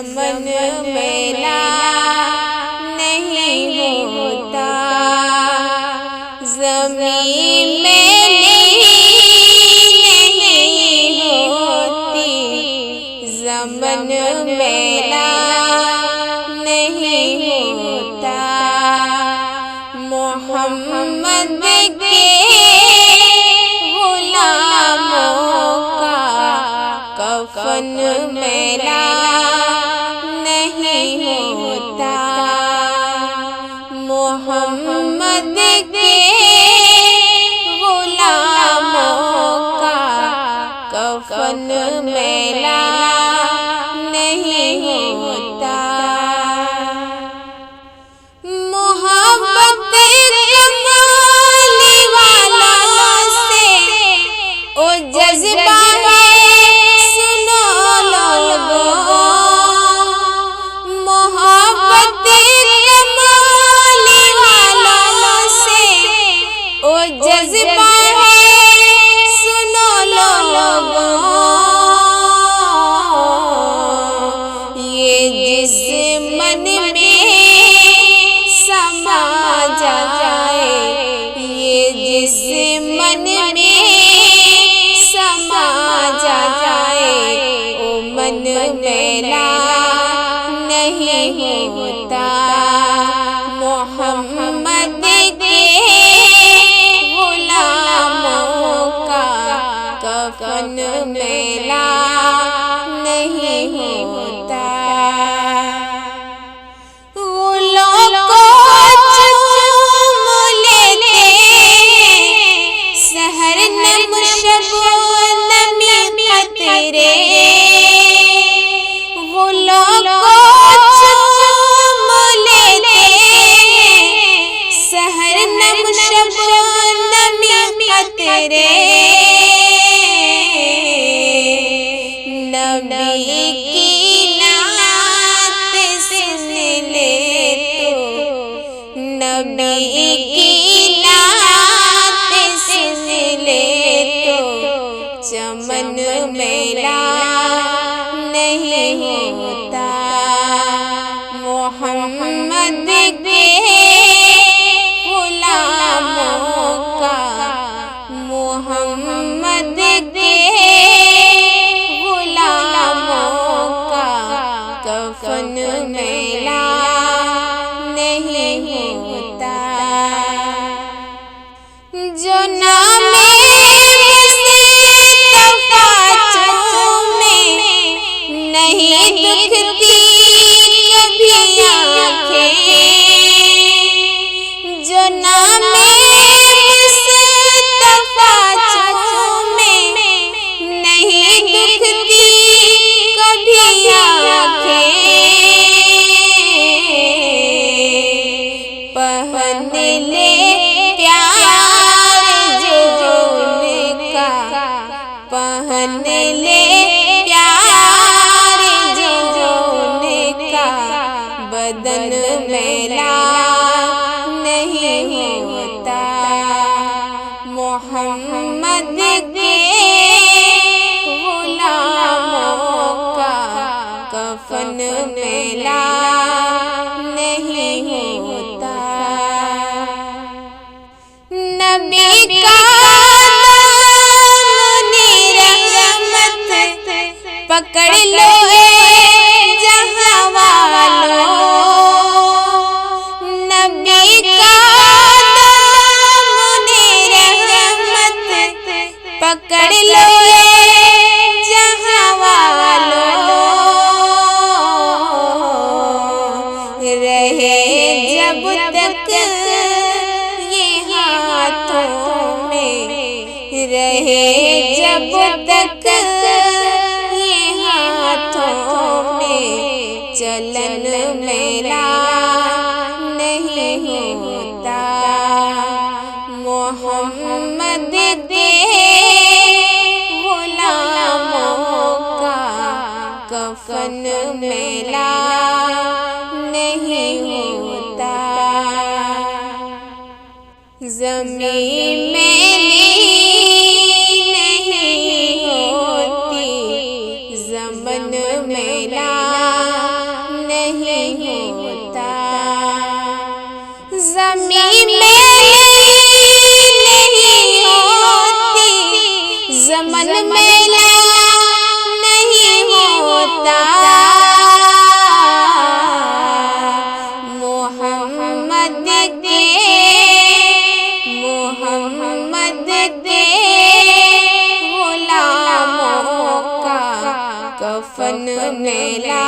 ज़मन मेला नहीं होता, ज़मीन मेली नहीं होती, ज़मन मेला नहीं होता। मोहम्मद के गुलामों का कफन मेला नहीं होता, मोहम्मद के गुलामों का कफन मेला नहीं होता। मोहब्बत कमाली वालों से ओ जज्बा सुनो लोगों, मोहब्बत कमाली वालों से ओ जज्बा सुनो लोगों। ये जिस मन में समा जाए, ये जिस मन में समा जाए, ओ मन मेला नहीं होता। मोहम्मद के गुलामों का कफन मेला नहीं होता। नबी की नात सुन ले तो, नबी की नात सुन ले तो, चमन मेला नहीं होता। मोहम्मद के गुलामों का, मोहम्मद के गुलामों का कफन मेला नहीं होता। जो नामे नहीं दुखती कभी आँखें, जो नामे मुस्तफा चूमे नहीं दुखती कभी आँखें। पहन ले प्यार जो उनका, पहन ले बदन मेला नहीं होता। मोहम्मद के गुलामों का कफन मेला नहीं होता। नबी का रहमत पकड़ लो पकड़ लो जहाँ वालों, रहे जब तक ये हाथों में, रहे जब तक ये हाथों में, चलन मेला नहीं होता। मोहम्मद के कफन मेला नहीं होता। ज़मीन मेली नहीं होती, ज़मन मेला ज़मीं मेली नहीं होती, ज़मन मेला नहीं होता। मोहम्मद के गुलामों का कफन मेला